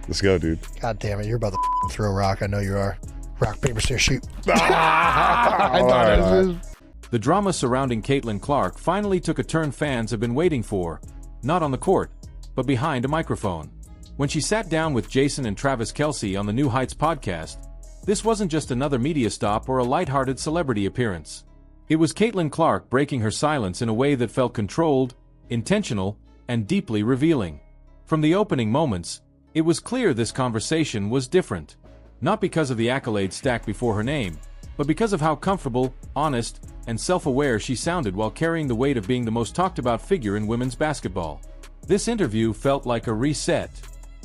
Let's go, dude. God damn it, you're about to throw a rock. I know you are. Rock, paper, scissors, shoot. I thought it was. The drama surrounding Caitlin Clark finally took a turn fans have been waiting for, not on the court, but behind a microphone. When she sat down with Jason and Travis Kelce on the New Heights podcast, this wasn't just another media stop or a lighthearted celebrity appearance. It was Caitlin Clark breaking her silence in a way that felt controlled, intentional, and deeply revealing. From the opening moments, it was clear this conversation was different. Not because of the accolades stacked before her name, but because of how comfortable, honest, and self-aware she sounded while carrying the weight of being the most talked-about figure in women's basketball. This interview felt like a reset.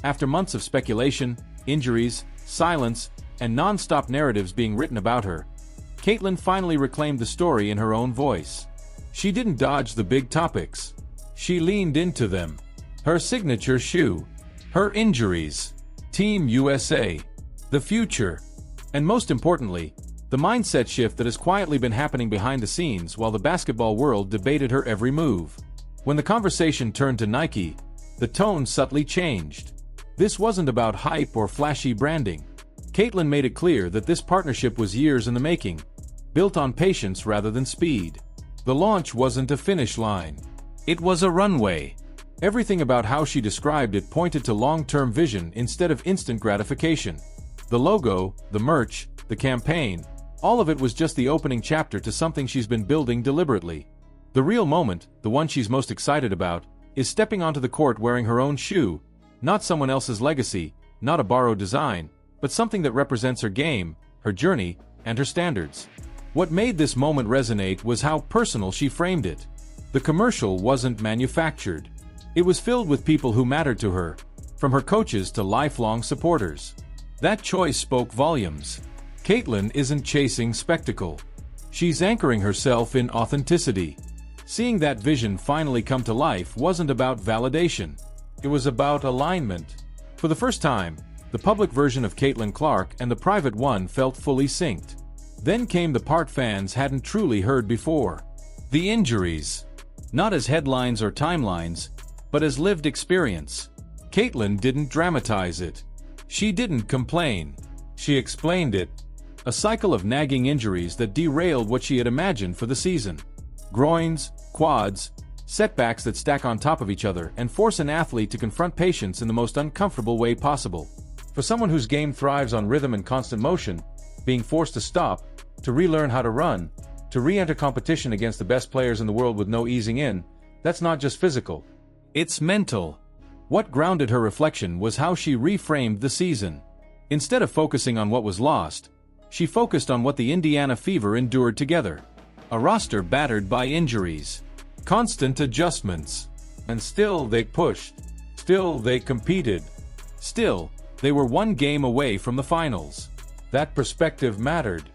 After months of speculation, injuries, silence, and nonstop narratives being written about her, Caitlin finally reclaimed the story in her own voice. She didn't dodge the big topics. She leaned into them. Her signature shoe, her injuries, Team USA, the future, and most importantly, the mindset shift that has quietly been happening behind the scenes while the basketball world debated her every move. When the conversation turned to Nike, the tone subtly changed. This wasn't about hype or flashy branding. Caitlin made it clear that this partnership was years in the making, built on patience rather than speed. The launch wasn't a finish line. It was a runway. Everything about how she described it pointed to long-term vision instead of instant gratification. The logo, the merch, the campaign, all of it was just the opening chapter to something she's been building deliberately. The real moment, the one she's most excited about, is stepping onto the court wearing her own shoe, not someone else's legacy, not a borrowed design, but something that represents her game, her journey, and her standards. What made this moment resonate was how personal she framed it. The commercial wasn't manufactured. It was filled with people who mattered to her, from her coaches to lifelong supporters. That choice spoke volumes. Caitlin isn't chasing spectacle. She's anchoring herself in authenticity. Seeing that vision finally come to life wasn't about validation. It was about alignment. For the first time, the public version of Caitlin Clark and the private one felt fully synced. Then came the part fans hadn't truly heard before. The injuries. Not as headlines or timelines, but as lived experience. Caitlin didn't dramatize it. She didn't complain. She explained it. A cycle of nagging injuries that derailed what she had imagined for the season. Groins, quads, setbacks that stack on top of each other and force an athlete to confront patience in the most uncomfortable way possible. For someone whose game thrives on rhythm and constant motion, being forced to stop, to relearn how to run, to re-enter competition against the best players in the world with no easing in, that's not just physical. It's mental. What grounded her reflection was how she reframed the season. Instead of focusing on what was lost, she focused on what the Indiana Fever endured together. A roster battered by injuries, constant adjustments, and still they pushed. Still they competed. Still, they were one game away from the finals. That perspective mattered.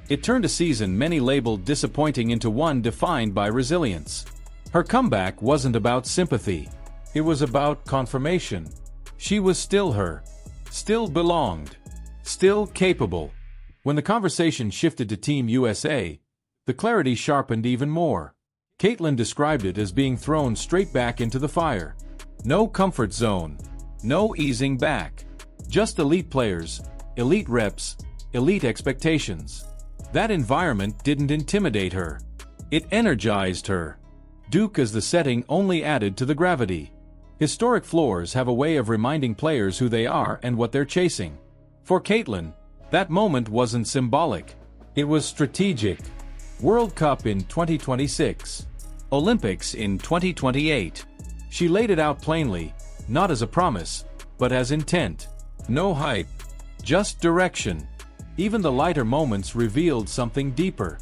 It turned a season many labeled disappointing into one defined by resilience. Her comeback wasn't about sympathy. It was about confirmation. She was still her. Still belonged. Still capable. When the conversation shifted to Team USA, the clarity sharpened even more. Caitlin described it as being thrown straight back into the fire. No comfort zone. No easing back. Just elite players, elite reps, elite expectations. That environment didn't intimidate her. It energized her. Duke as the setting only added to the gravity. Historic floors have a way of reminding players who they are and what they're chasing. For Caitlin, that moment wasn't symbolic. It was strategic. World Cup in 2026. Olympics in 2028. She laid it out plainly, not as a promise, but as intent. No hype. Just direction. Even the lighter moments revealed something deeper.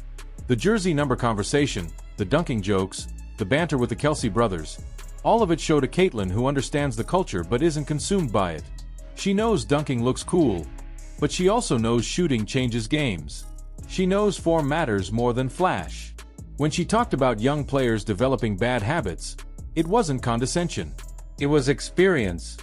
The jersey number conversation, the dunking jokes, the banter with the Kelce brothers, all of it showed a Caitlin who understands the culture but isn't consumed by it. She knows dunking looks cool, but she also knows shooting changes games. She knows form matters more than flash. When she talked about young players developing bad habits, it wasn't condescension. It was experience.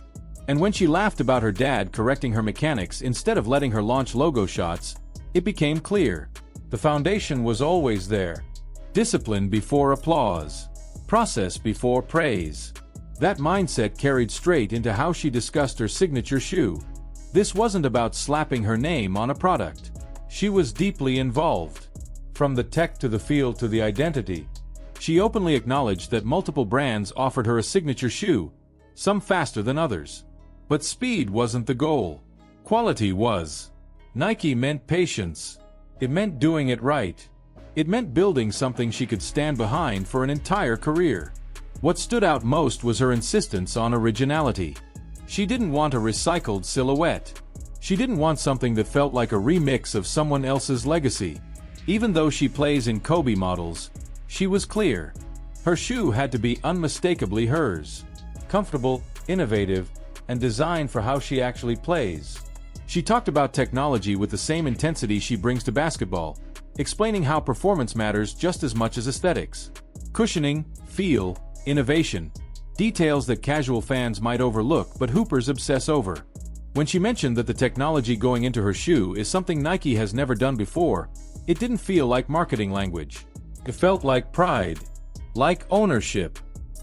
And when she laughed about her dad correcting her mechanics instead of letting her launch logo shots, it became clear. The foundation was always there. Discipline before applause. Process before praise. That mindset carried straight into how she discussed her signature shoe. This wasn't about slapping her name on a product. She was deeply involved. From the tech to the feel to the identity. She openly acknowledged that multiple brands offered her a signature shoe, some faster than others. But speed wasn't the goal. Quality was. Nike meant patience. It meant doing it right. It meant building something she could stand behind for an entire career. What stood out most was her insistence on originality. She didn't want a recycled silhouette. She didn't want something that felt like a remix of someone else's legacy. Even though she plays in Kobe models, she was clear. Her shoe had to be unmistakably hers. Comfortable, innovative, and designed for how she actually plays. She talked about technology with the same intensity she brings to basketball, explaining how performance matters just as much as aesthetics. Cushioning, feel, innovation, details that casual fans might overlook but hoopers obsess over. When she mentioned that the technology going into her shoe is something Nike has never done before, it didn't feel like marketing language. It felt like pride, like ownership,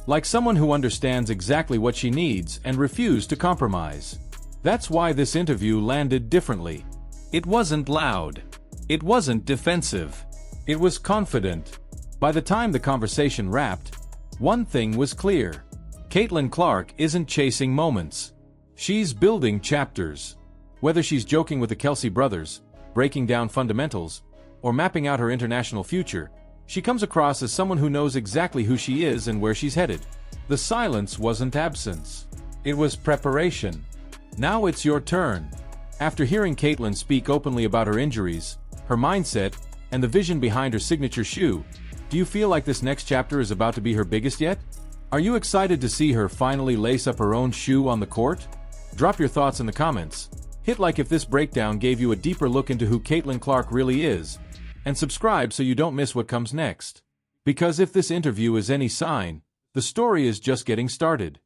like someone who understands exactly what she needs and refused to compromise. That's why this interview landed differently. It wasn't loud. It wasn't defensive. It was confident. By the time the conversation wrapped, one thing was clear. Caitlin Clark isn't chasing moments. She's building chapters. Whether she's joking with the Kelce brothers, breaking down fundamentals, or mapping out her international future, she comes across as someone who knows exactly who she is and where she's headed. The silence wasn't absence. It was preparation. Now it's your turn. After hearing Caitlin speak openly about her injuries, her mindset, and the vision behind her signature shoe, do you feel like this next chapter is about to be her biggest yet? Are you excited to see her finally lace up her own shoe on the court? Drop your thoughts in the comments. Hit like if this breakdown gave you a deeper look into who Caitlin Clark really is, and subscribe so you don't miss what comes next. Because if this interview is any sign, the story is just getting started.